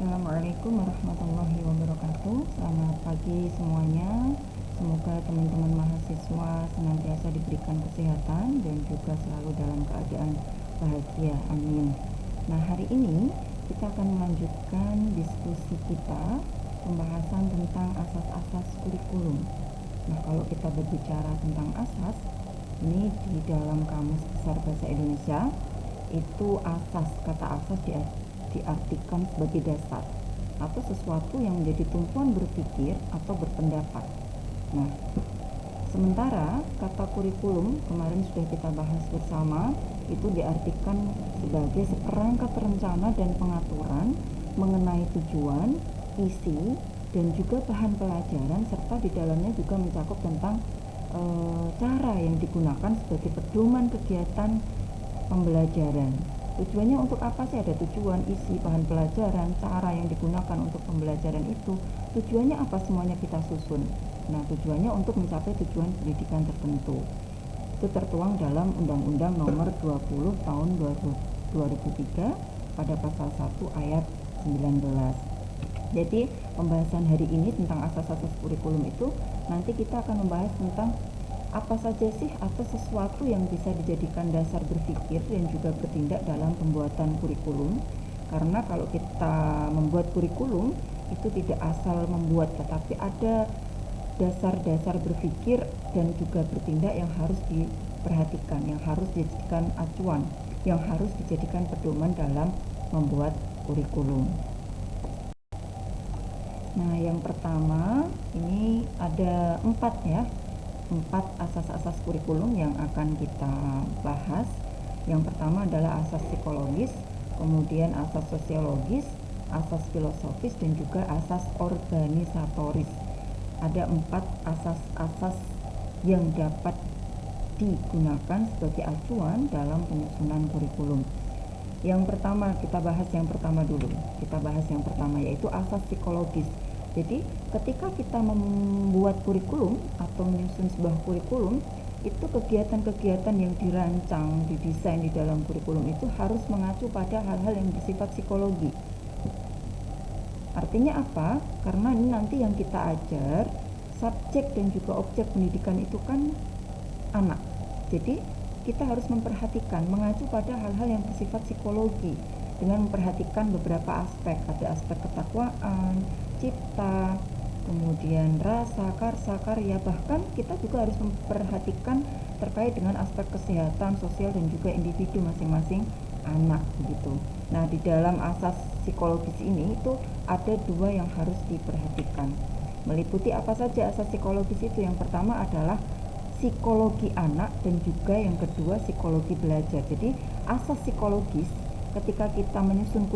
Assalamualaikum warahmatullahi wabarakatuh. Selamat pagi semuanya. Semoga teman-teman mahasiswa senantiasa diberikan kesehatan dan juga selalu dalam keadaan bahagia. Amin. Nah, hari ini kita akan melanjutkan diskusi kita pembahasan tentang asas-asas kurikulum. Nah, kalau kita berbicara tentang asas, ini di dalam Kamus Besar Bahasa Indonesia itu asas, kata asas diartikan sebagai dasar atau sesuatu yang menjadi tumpuan berpikir atau berpendapat. Nah, sementara kata kurikulum kemarin sudah kita bahas bersama, itu diartikan sebagai seperangkat rencana dan pengaturan mengenai tujuan, isi, dan juga bahan pelajaran, serta di dalamnya juga mencakup tentang cara yang digunakan sebagai pedoman kegiatan pembelajaran. Tujuannya untuk apa sih? Ada tujuan, isi, bahan pelajaran, cara yang digunakan untuk pembelajaran itu. Tujuannya apa? Semuanya kita susun. Nah, tujuannya untuk mencapai tujuan pendidikan tertentu. Itu tertuang dalam Undang-Undang Nomor 20 Tahun 2003 pada pasal 1 ayat 19. Jadi, pembahasan hari ini tentang asas-asas kurikulum itu nanti kita akan membahas tentang apa saja sih atau sesuatu yang bisa dijadikan dasar berpikir dan juga bertindak dalam pembuatan kurikulum. Karena kalau kita membuat kurikulum itu tidak asal membuat, tetapi ada dasar-dasar berpikir dan juga bertindak yang harus diperhatikan, yang harus dijadikan acuan, yang harus dijadikan pedoman dalam membuat kurikulum. Nah, yang pertama ini ada 4 asas-asas kurikulum yang akan kita bahas. Yang pertama adalah asas psikologis, kemudian asas sosiologis, asas filosofis, dan juga asas organisatoris. Ada 4 asas-asas yang dapat digunakan sebagai acuan dalam penyusunan kurikulum. Yang pertama, kita bahas yang pertama dulu. Kita bahas yang pertama, yaitu asas psikologis. Jadi, ketika kita membuat kurikulum atau menyusun sebuah kurikulum, itu kegiatan-kegiatan yang dirancang, didesain di dalam kurikulum itu harus mengacu pada hal-hal yang bersifat psikologi. Artinya apa? Karena ini nanti yang kita ajar, subjek dan juga objek pendidikan itu kan anak. Jadi, kita harus memperhatikan, mengacu pada hal-hal yang bersifat psikologi dengan memperhatikan beberapa aspek. Ada aspek ketakwaan, cipta, kemudian rasa, karsa, karya, bahkan kita juga harus memperhatikan terkait dengan aspek kesehatan sosial dan juga individu masing-masing anak begitu. Nah, di dalam asas psikologis ini itu ada 2 yang harus diperhatikan. Meliputi apa saja asas psikologis itu? Yang pertama adalah psikologi anak dan juga yang kedua psikologi belajar. Jadi asas psikologis ketika kita menyusun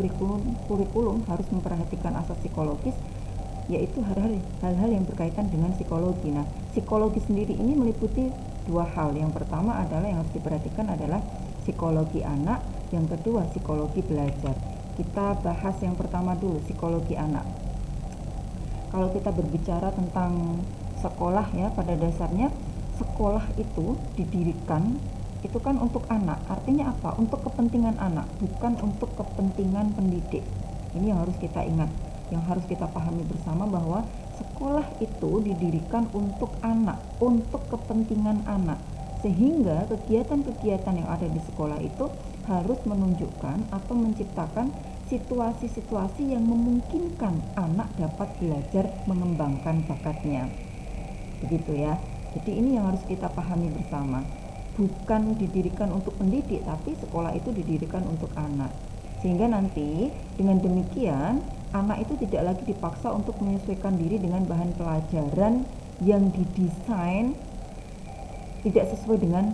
kurikulum harus memperhatikan asas psikologis, yaitu hal-hal yang berkaitan dengan psikologi. Nah, psikologi sendiri ini meliputi 2 hal. Yang pertama adalah yang harus diperhatikan adalah psikologi anak, yang kedua psikologi belajar. Kita bahas yang pertama dulu, psikologi anak. Kalau kita berbicara tentang sekolah ya, pada dasarnya sekolah itu didirikan itu kan untuk anak. Artinya apa? Untuk kepentingan anak, bukan untuk kepentingan pendidik. Ini yang harus kita ingat, yang harus kita pahami bersama, bahwa sekolah itu didirikan untuk anak, untuk kepentingan anak. Sehingga kegiatan-kegiatan yang ada di sekolah itu harus menunjukkan atau menciptakan situasi-situasi yang memungkinkan anak dapat belajar mengembangkan bakatnya. Begitu ya. Jadi ini yang harus kita pahami bersama. Bukan didirikan untuk pendidik, tapi sekolah itu didirikan untuk anak. Sehingga nanti dengan demikian anak itu tidak lagi dipaksa untuk menyesuaikan diri dengan bahan pelajaran yang didesain tidak sesuai dengan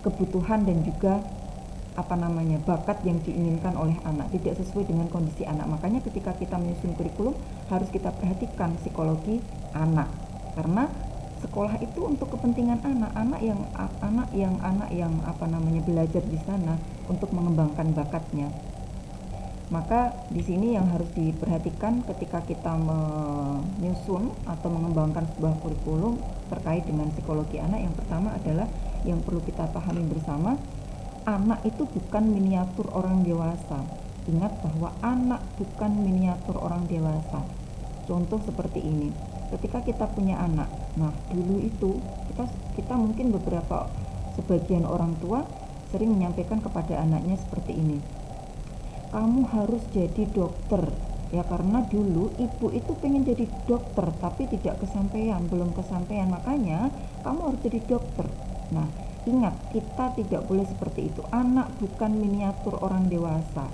kebutuhan dan juga bakat yang diinginkan oleh anak, tidak sesuai dengan kondisi anak. Makanya ketika kita menyusun kurikulum harus kita perhatikan psikologi anak, karena sekolah itu untuk kepentingan anak yang belajar di sana untuk mengembangkan bakatnya. Maka di sini yang harus diperhatikan ketika kita menyusun atau mengembangkan sebuah kurikulum terkait dengan psikologi anak, yang pertama adalah yang perlu kita pahami bersama, anak itu bukan miniatur orang dewasa. Ingat bahwa anak bukan miniatur orang dewasa. Contoh seperti ini, ketika kita punya anak, nah dulu itu kita mungkin sebagian orang tua sering menyampaikan kepada anaknya seperti ini, kamu harus jadi dokter ya, karena dulu ibu itu pengen jadi dokter tapi belum kesampaian, makanya kamu harus jadi dokter. Nah ingat, kita tidak boleh seperti itu. Anak bukan miniatur orang dewasa,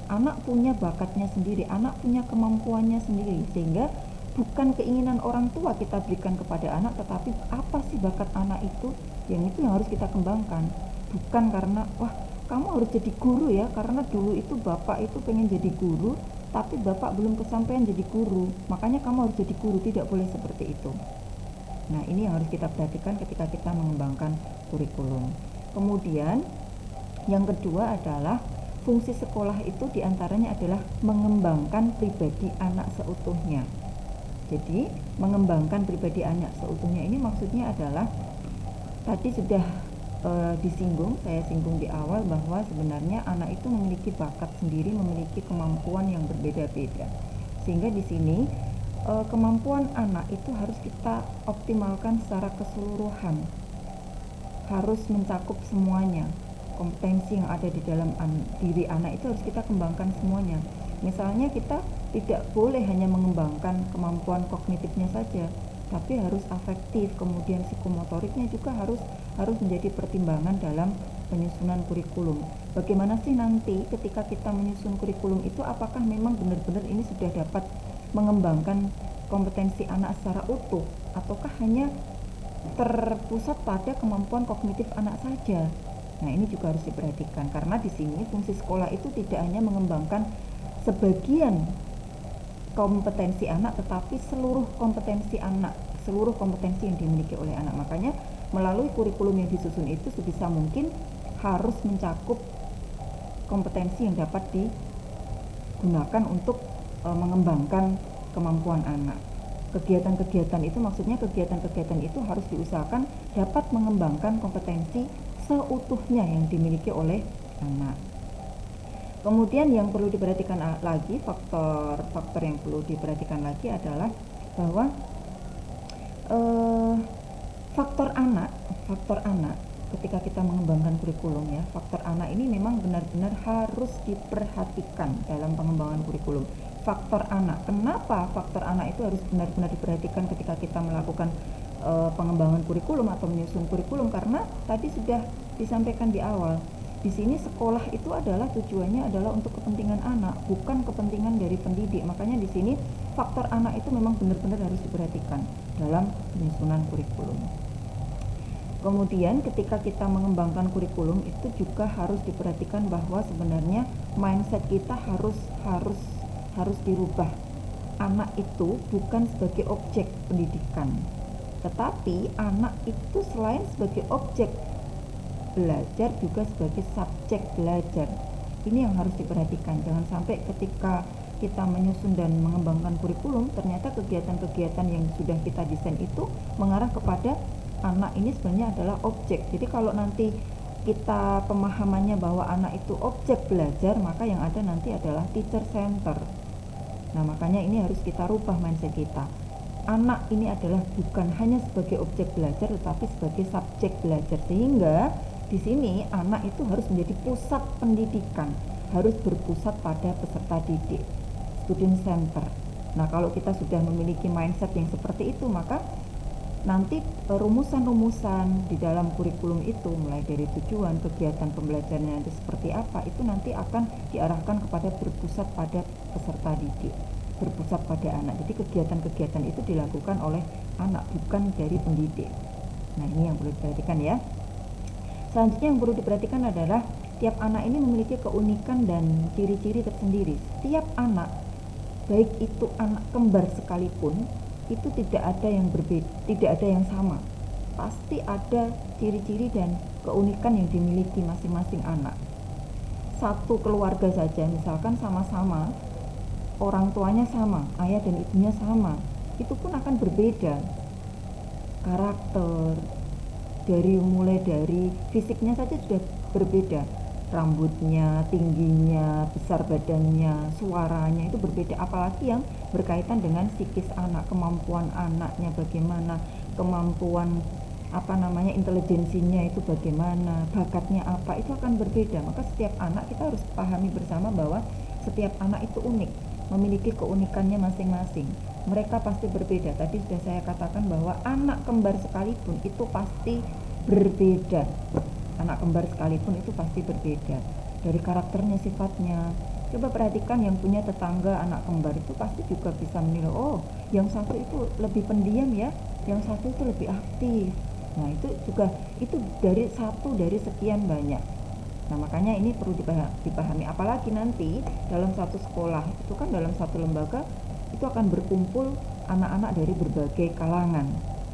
anak punya bakatnya sendiri, anak punya kemampuannya sendiri, sehingga bukan keinginan orang tua kita berikan kepada anak, tetapi apa sih bakat anak itu yang harus kita kembangkan. Bukan karena wah kamu harus jadi guru ya, karena dulu itu bapak itu pengen jadi guru tapi bapak belum kesampaian jadi guru, makanya kamu harus jadi guru. Tidak boleh seperti itu. Nah ini yang harus kita perhatikan ketika kita mengembangkan kurikulum. Kemudian yang kedua adalah fungsi sekolah itu diantaranya adalah mengembangkan pribadi anak seutuhnya. Jadi mengembangkan pribadi anak seutuhnya ini maksudnya adalah tadi sudah saya singgung di awal bahwa sebenarnya anak itu memiliki bakat sendiri, memiliki kemampuan yang berbeda-beda, sehingga di sini kemampuan anak itu harus kita optimalkan secara keseluruhan, harus mencakup semuanya. Kompetensi yang ada di dalam diri anak itu harus kita kembangkan semuanya. Misalnya kita tidak boleh hanya mengembangkan kemampuan kognitifnya saja, tapi harus afektif, kemudian psikomotoriknya juga harus menjadi pertimbangan dalam penyusunan kurikulum. Bagaimana sih nanti ketika kita menyusun kurikulum itu, apakah memang benar-benar ini sudah dapat mengembangkan kompetensi anak secara utuh, ataukah hanya terpusat pada kemampuan kognitif anak saja? Nah ini juga harus diperhatikan, karena di sini fungsi sekolah itu tidak hanya mengembangkan sebagian kompetensi anak, tetapi seluruh kompetensi yang dimiliki oleh anak. Makanya melalui kurikulum yang disusun itu sebisa mungkin harus mencakup kompetensi yang dapat digunakan untuk mengembangkan kemampuan anak. Kegiatan-kegiatan itu maksudnya kegiatan-kegiatan itu harus diusahakan dapat mengembangkan kompetensi seutuhnya yang dimiliki oleh anak. Kemudian yang perlu diperhatikan lagi, faktor yang perlu diperhatikan lagi adalah bahwa faktor anak ketika kita mengembangkan kurikulum ya, faktor anak ini memang benar-benar harus diperhatikan dalam pengembangan kurikulum. Faktor anak, kenapa faktor anak itu harus benar-benar diperhatikan ketika kita melakukan pengembangan kurikulum atau menyusun kurikulum? Karena tadi sudah disampaikan di awal, di sini sekolah itu adalah tujuannya adalah untuk kepentingan anak, bukan kepentingan dari pendidik. Makanya di sini faktor anak itu memang benar-benar harus diperhatikan dalam penyusunan kurikulum. Kemudian ketika kita mengembangkan kurikulum itu juga harus diperhatikan bahwa sebenarnya mindset kita harus dirubah. Anak itu bukan sebagai objek pendidikan, tetapi anak itu selain sebagai objek belajar juga sebagai subjek belajar. Ini yang harus diperhatikan. Jangan sampai ketika kita menyusun dan mengembangkan kurikulum, ternyata kegiatan-kegiatan yang sudah kita desain itu mengarah kepada anak ini sebenarnya adalah objek. Jadi kalau nanti kita pemahamannya bahwa anak itu objek belajar, maka yang ada nanti adalah teacher center. Nah makanya ini harus kita rubah mindset kita. Anak ini adalah bukan hanya sebagai objek belajar, tetapi sebagai subjek belajar, sehingga di sini anak itu harus menjadi pusat pendidikan, harus berpusat pada peserta didik, student center. Nah kalau kita sudah memiliki mindset yang seperti itu, maka nanti rumusan-rumusan di dalam kurikulum itu, mulai dari tujuan, kegiatan pembelajarannya itu seperti apa, itu nanti akan diarahkan kepada berpusat pada peserta didik, berpusat pada anak. Jadi kegiatan-kegiatan itu dilakukan oleh anak, bukan dari pendidik. Nah ini yang perlu diperhatikan ya. Selanjutnya yang perlu diperhatikan adalah tiap anak ini memiliki keunikan dan ciri-ciri tersendiri. Setiap anak, baik itu anak kembar sekalipun, itu tidak ada yang berbeda, tidak ada yang sama. Pasti ada ciri-ciri dan keunikan yang dimiliki masing-masing anak. Satu keluarga saja, misalkan sama-sama orang tuanya sama, ayah dan ibunya sama, itu pun akan berbeda karakter, mulai dari fisiknya saja sudah berbeda. rambutnya, tingginya, besar badannya, suaranya itu berbeda, apalagi yang berkaitan dengan psikis anak, kemampuan anaknya bagaimana, kemampuan intelijensinya itu bagaimana, bakatnya apa, itu akan berbeda. Maka setiap anak kita harus pahami bersama bahwa setiap anak itu unik, memiliki keunikannya masing-masing. Mereka pasti berbeda. Tadi sudah saya katakan bahwa anak kembar sekalipun itu pasti berbeda. Anak kembar sekalipun itu pasti berbeda dari karakternya, sifatnya. Coba perhatikan yang punya tetangga anak kembar itu pasti juga bisa menilai, oh yang satu itu lebih pendiam ya, yang satu itu lebih aktif. Nah itu juga itu dari sekian banyak. Nah makanya ini perlu dipahami, apalagi nanti dalam satu sekolah itu kan, dalam satu lembaga itu akan berkumpul anak-anak dari berbagai kalangan,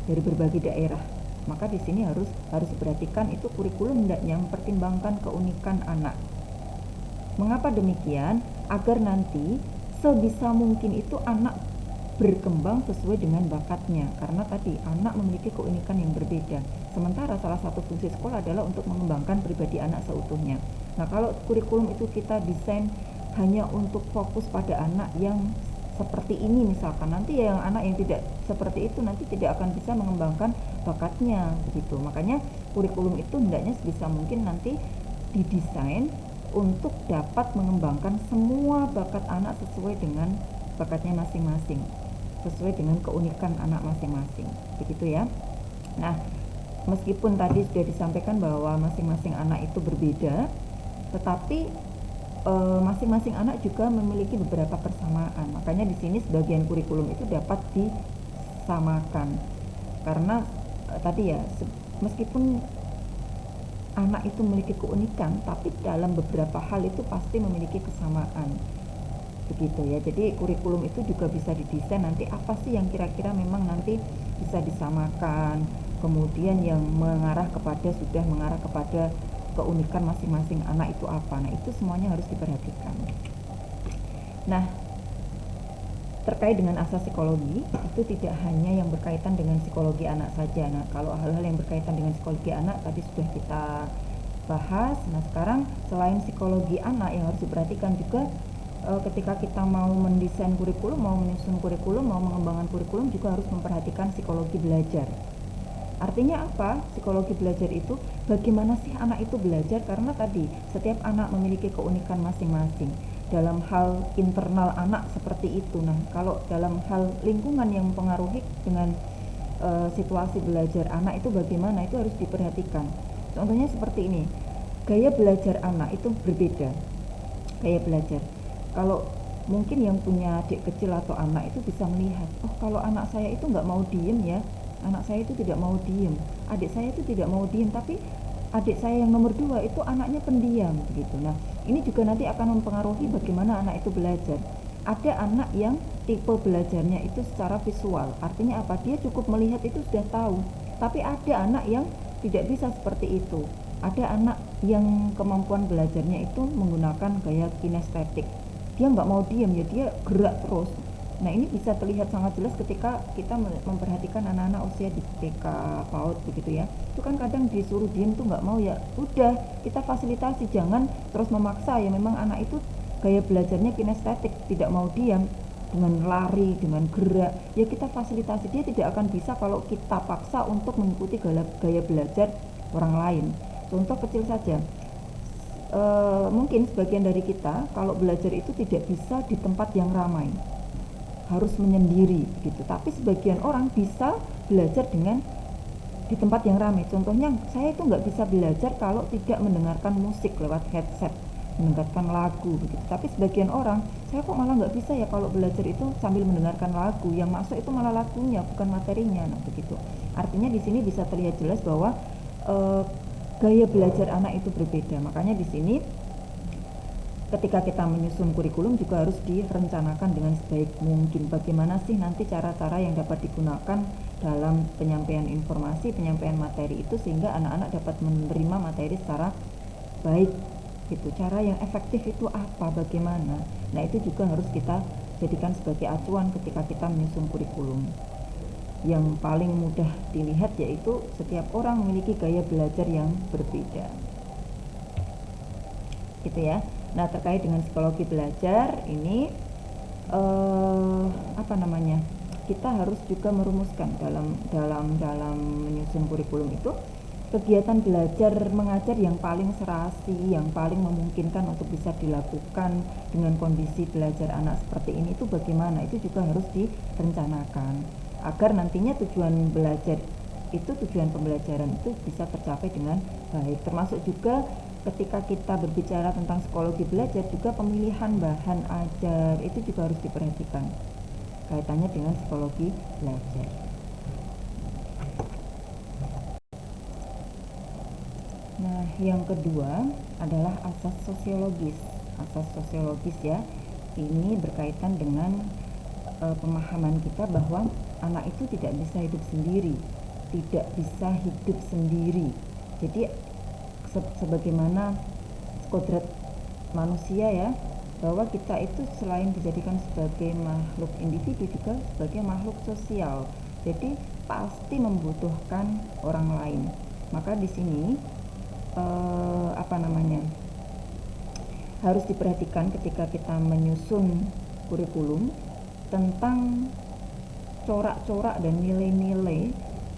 dari berbagai daerah. Maka di sini harus diperhatikan itu kurikulum hendaknya mempertimbangkan keunikan anak. Mengapa demikian? Agar nanti sebisa mungkin itu anak berkembang sesuai dengan bakatnya, karena tadi anak memiliki keunikan yang berbeda. Sementara salah satu fungsi sekolah adalah untuk mengembangkan pribadi anak seutuhnya. Nah kalau kurikulum itu kita desain hanya untuk fokus pada anak yang seperti ini misalkan, nanti yang anak yang tidak seperti itu nanti tidak akan bisa mengembangkan bakatnya begitu. Makanya kurikulum itu hendaknya sebisa mungkin nanti didesain untuk dapat mengembangkan semua bakat anak sesuai dengan bakatnya masing-masing, sesuai dengan keunikan anak masing-masing, begitu ya. Nah, meskipun tadi sudah disampaikan bahwa masing-masing anak itu berbeda, tetapi masing-masing anak juga memiliki beberapa persamaan. Makanya di sini sebagian kurikulum itu dapat disamakan, karena tadi ya, meskipun anak itu memiliki keunikan, tapi dalam beberapa hal itu pasti memiliki kesamaan, begitu ya. Jadi kurikulum itu juga bisa didesain nanti apa sih yang kira-kira memang nanti bisa disamakan, kemudian yang sudah mengarah kepada keunikan masing-masing anak itu apa. Nah itu semuanya harus diperhatikan. Nah terkait dengan asas psikologi itu tidak hanya yang berkaitan dengan psikologi anak saja. Nah kalau hal-hal yang berkaitan dengan psikologi anak tadi sudah kita bahas. Nah sekarang selain psikologi anak yang harus diperhatikan juga ketika kita mau mendesain kurikulum, mau menyusun kurikulum, mau mengembangkan kurikulum, juga harus memperhatikan psikologi belajar. Artinya apa? Psikologi belajar itu bagaimana sih anak itu belajar, karena tadi setiap anak memiliki keunikan masing-masing. Dalam hal internal anak seperti itu. Nah kalau dalam hal lingkungan yang mempengaruhi dengan situasi belajar anak itu bagaimana, itu harus diperhatikan. Contohnya seperti ini, gaya belajar anak itu berbeda. Gaya belajar, kalau mungkin yang punya adik kecil atau anak itu bisa melihat, oh kalau anak saya itu nggak mau diem ya, anak saya itu tidak mau diem, adik saya itu tidak mau diem, tapi adik saya yang nomor 2 itu anaknya pendiam begitu. Nah ini juga nanti akan mempengaruhi bagaimana anak itu belajar. Ada anak yang tipe belajarnya itu secara visual, artinya apa, dia cukup melihat itu sudah tahu. Tapi ada anak yang tidak bisa seperti itu. Ada anak yang kemampuan belajarnya itu menggunakan gaya kinestetik, dia nggak mau diem ya, dia gerak terus. Nah ini bisa terlihat sangat jelas ketika kita memperhatikan anak-anak usia di TK, PAUD begitu ya. Itu kan kadang disuruh diem tuh nggak mau ya, udah kita fasilitasi, jangan terus memaksa ya. Memang anak itu gaya belajarnya kinestetik, tidak mau diam, dengan lari, dengan gerak, ya kita fasilitasi. Dia tidak akan bisa kalau kita paksa untuk mengikuti gaya belajar orang lain. Contoh kecil saja, mungkin sebagian dari kita kalau belajar itu tidak bisa di tempat yang ramai, harus menyendiri gitu. Tapi sebagian orang bisa belajar dengan di tempat yang ramai. Contohnya saya itu nggak bisa belajar kalau tidak mendengarkan musik lewat headset, mendengarkan lagu begitu. Tapi sebagian orang, saya kok malah nggak bisa ya kalau belajar itu sambil mendengarkan lagu, yang masuk itu malah lagunya bukan materinya. Nah begitu. Artinya di sini bisa terlihat jelas bahwa gaya belajar anak itu berbeda. Makanya di sini ketika kita menyusun kurikulum juga harus direncanakan dengan sebaik mungkin. Bagaimana sih nanti cara-cara yang dapat digunakan dalam penyampaian informasi, penyampaian materi itu, sehingga anak-anak dapat menerima materi secara baik gitu. Cara yang efektif itu apa, bagaimana. Nah itu juga harus kita jadikan sebagai acuan ketika kita menyusun kurikulum. Yang paling mudah dilihat yaitu setiap orang memiliki gaya belajar yang berbeda. gitu ya. Nah, terkait dengan psikologi belajar ini kita harus juga merumuskan dalam menyusun kurikulum itu kegiatan belajar mengajar yang paling serasi, yang paling memungkinkan untuk bisa dilakukan dengan kondisi belajar anak seperti ini itu bagaimana, itu juga harus direncanakan agar nantinya tujuan pembelajaran itu bisa tercapai dengan baik. Termasuk juga ketika kita berbicara tentang psikologi belajar, juga pemilihan bahan ajar itu juga harus diperhatikan kaitannya dengan psikologi belajar. Nah, yang kedua adalah asas sosiologis. Asas sosiologis ya, ini berkaitan dengan pemahaman kita bahwa anak itu tidak bisa hidup sendiri. Jadi sebagaimana kodrat manusia ya, bahwa kita itu selain dijadikan sebagai makhluk individu juga sebagai makhluk sosial. Jadi pasti membutuhkan orang lain. Maka di sini harus diperhatikan ketika kita menyusun kurikulum tentang corak-corak dan nilai-nilai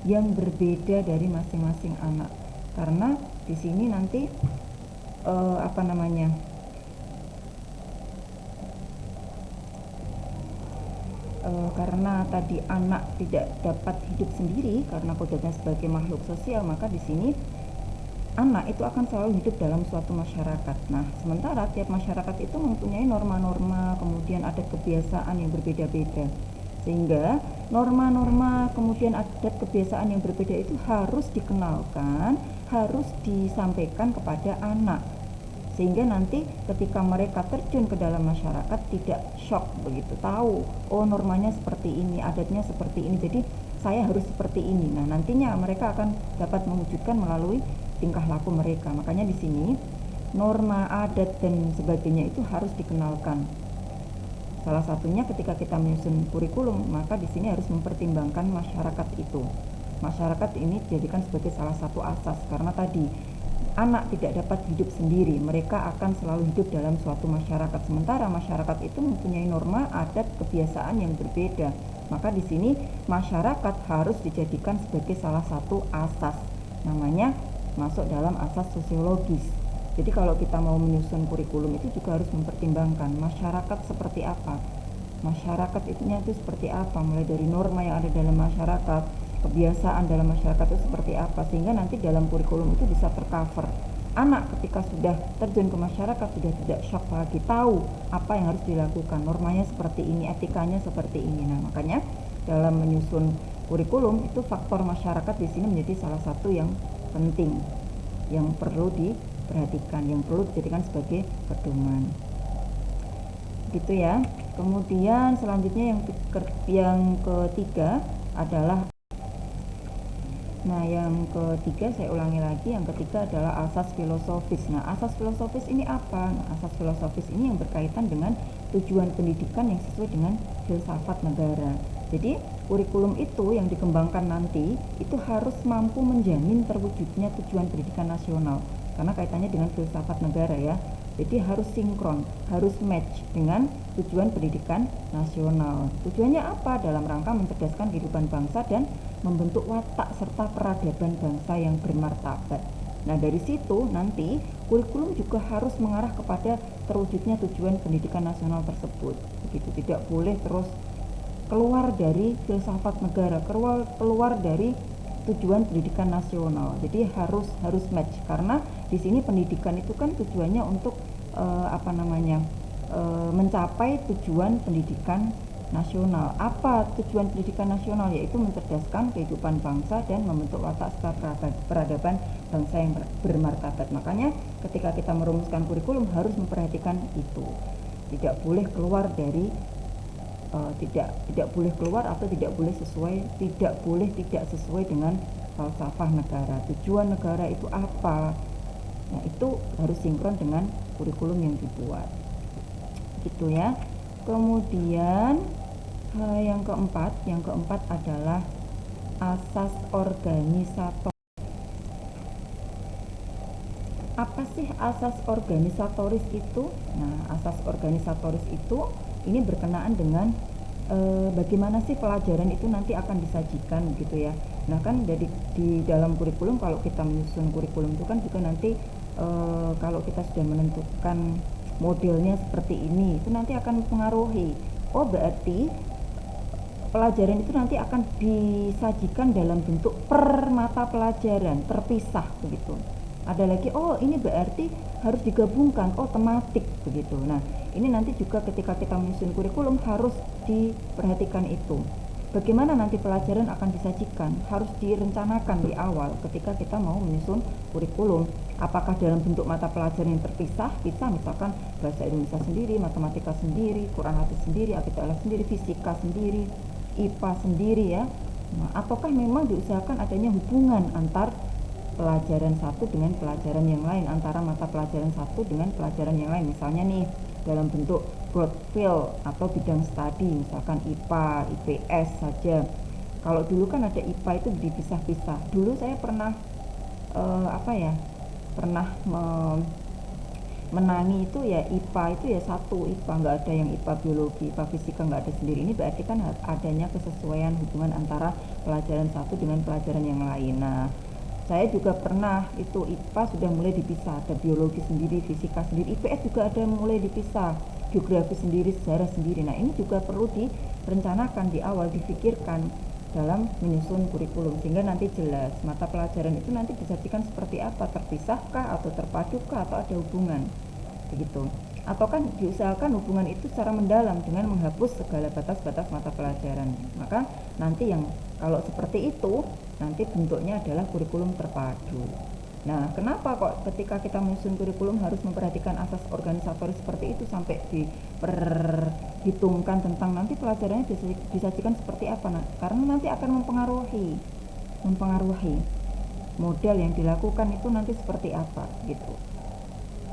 yang berbeda dari masing-masing anak. Karena di sini nanti karena tadi anak tidak dapat hidup sendiri karena kodratnya sebagai makhluk sosial, maka di sini anak itu akan selalu hidup dalam suatu masyarakat. Nah, sementara tiap masyarakat itu mempunyai norma-norma, kemudian adat kebiasaan yang berbeda-beda. Sehingga norma-norma, kemudian adat kebiasaan yang berbeda itu harus dikenalkan, harus disampaikan kepada anak. Sehingga nanti ketika mereka terjun ke dalam masyarakat tidak shock begitu, tahu, oh normanya seperti ini, adatnya seperti ini, jadi saya harus seperti ini. Nah, nantinya mereka akan dapat mewujudkan melalui tingkah laku mereka. Makanya di sini norma, adat dan sebagainya itu harus dikenalkan. Salah satunya ketika kita menyusun kurikulum, maka di sini harus mempertimbangkan masyarakat itu. Masyarakat ini dijadikan sebagai salah satu asas karena tadi anak tidak dapat hidup sendiri, mereka akan selalu hidup dalam suatu masyarakat. Sementara masyarakat itu mempunyai norma, adat, kebiasaan yang berbeda. Maka di sini masyarakat harus dijadikan sebagai salah satu asas. Namanya masuk dalam asas sosiologis. Jadi kalau kita mau menyusun kurikulum itu juga harus mempertimbangkan masyarakat seperti apa, masyarakat itu seperti apa, mulai dari norma yang ada dalam masyarakat, kebiasaan dalam masyarakat itu seperti apa, sehingga nanti dalam kurikulum itu bisa tercover. Anak ketika sudah terjun ke masyarakat sudah tidak shock lagi, tahu apa yang harus dilakukan, normanya seperti ini, etikanya seperti ini. Nah, makanya dalam menyusun kurikulum itu faktor masyarakat di sini menjadi salah satu yang penting, yang perlu diperhatikan, yang perlu dijadikan sebagai pedoman. Gitu ya. Kemudian selanjutnya yang ketiga adalah yang ketiga saya ulangi lagi, yang ketiga adalah asas filosofis. Nah, asas filosofis ini apa? Nah, asas filosofis ini yang berkaitan dengan tujuan pendidikan yang sesuai dengan filsafat negara. Jadi kurikulum itu yang dikembangkan nanti itu harus mampu menjamin terwujudnya tujuan pendidikan nasional karena kaitannya dengan filsafat negara ya. Jadi harus sinkron, harus match dengan tujuan pendidikan nasional. Tujuannya apa? Dalam rangka mencerdaskan kehidupan bangsa dan membentuk watak serta peradaban bangsa yang bermartabat. Nah, dari situ nanti kurikulum juga harus mengarah kepada terwujudnya tujuan pendidikan nasional tersebut. Begitu, tidak boleh terus keluar dari filsafat negara, keluar dari tujuan pendidikan nasional. Jadi harus match karena di sini pendidikan itu kan tujuannya untuk mencapai tujuan pendidikan nasional. Apa tujuan pendidikan nasional? Yaitu mencerdaskan kehidupan bangsa dan membentuk watak serta peradaban bangsa yang bermartabat. Makanya ketika kita merumuskan kurikulum harus memperhatikan itu. Tidak boleh keluar dari tidak boleh keluar atau tidak boleh tidak sesuai dengan falsafah negara. Tujuan negara itu apa? Nah, itu harus sinkron dengan kurikulum yang dibuat. Gitu ya. Kemudian yang keempat adalah asas organisator. Apa sih asas organisatoris itu? Nah, asas organisatoris itu ini berkenaan dengan bagaimana sih pelajaran itu nanti akan disajikan gitu ya. Nah kan di dalam kurikulum, kalau kita menyusun kurikulum itu kan juga nanti kalau kita sudah menentukan modelnya seperti ini, itu nanti akan mempengaruhi. Oh berarti pelajaran itu nanti akan disajikan dalam bentuk per mata pelajaran terpisah begitu. Ada lagi, oh ini berarti harus digabungkan, oh tematik begitu. Nah ini nanti juga ketika kita menyusun kurikulum harus diperhatikan itu. Bagaimana nanti pelajaran akan disajikan harus direncanakan di awal ketika kita mau menyusun kurikulum. Apakah dalam bentuk mata pelajaran yang terpisah, bisa misalkan bahasa Indonesia sendiri, matematika sendiri, Quran hadis sendiri, akidah sendiri, fisika sendiri, IPA sendiri ya. Nah, ataukah memang diusahakan adanya hubungan antar pelajaran satu dengan pelajaran yang lain, antara mata pelajaran satu dengan pelajaran yang lain, misalnya nih dalam bentuk broad field atau bidang studi, misalkan IPA, IPS saja. Kalau dulu kan ada IPA itu dipisah-pisah. Dulu saya pernah menangi itu ya IPA itu ya satu IPA, nggak ada yang IPA biologi, IPA fisika nggak ada sendiri. Ini berarti kan adanya kesesuaian hubungan antara pelajaran satu dengan pelajaran yang lain. Nah saya juga pernah itu IPA sudah mulai dipisah, ada biologi sendiri, fisika sendiri, IPS juga ada mulai dipisah, geografi sendiri, sejarah sendiri. Nah ini juga perlu direncanakan di awal, difikirkan dalam menyusun kurikulum sehingga nanti jelas mata pelajaran itu nanti disajikan seperti apa, terpisahkah atau terpadukah atau ada hubungan begitu. Atau kan diusahakan hubungan itu secara mendalam dengan menghapus segala batas-batas mata pelajaran. Maka nanti yang kalau seperti itu nanti bentuknya adalah kurikulum terpadu. Nah, kenapa kok ketika kita menyusun kurikulum harus memperhatikan asas organisatoris seperti itu sampai diperhitungkan tentang nanti pelajarannya disajikan seperti apa? Nah, karena nanti akan mempengaruhi model yang dilakukan itu nanti seperti apa gitu.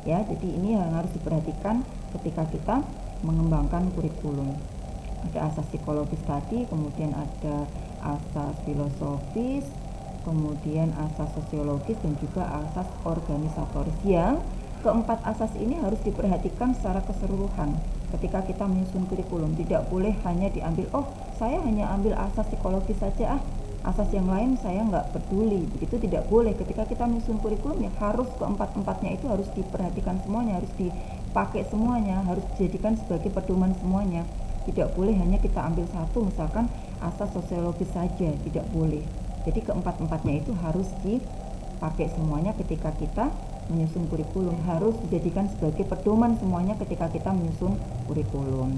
Ya, jadi ini yang harus diperhatikan ketika kita mengembangkan kurikulum. Ada asas psikologis tadi, kemudian ada asas filosofis, kemudian asas sosiologis, dan juga asas organisatoris. Yang keempat asas ini harus diperhatikan secara keseluruhan ketika kita menyusun kurikulum. Tidak boleh hanya diambil, oh saya hanya ambil asas psikologis saja, asas yang lain saya nggak peduli. Begitu tidak boleh. Ketika kita menyusun kurikulum ya harus keempat-empatnya itu harus diperhatikan semuanya, harus dipakai semuanya, harus dijadikan sebagai pedoman semuanya. Tidak boleh hanya kita ambil satu, misalkan asas sosiologis saja, tidak boleh. Jadi keempat-empatnya itu harus dipakai semuanya ketika kita menyusun kurikulum, harus dijadikan sebagai pedoman semuanya ketika kita menyusun kurikulum.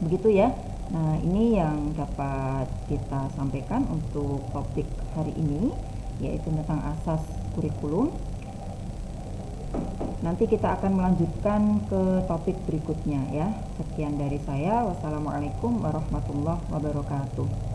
Begitu ya. Nah, ini yang dapat kita sampaikan untuk topik hari ini, yaitu tentang asas kurikulum. Nanti kita akan melanjutkan ke topik berikutnya ya. Sekian dari saya. Wassalamualaikum warahmatullahi wabarakatuh.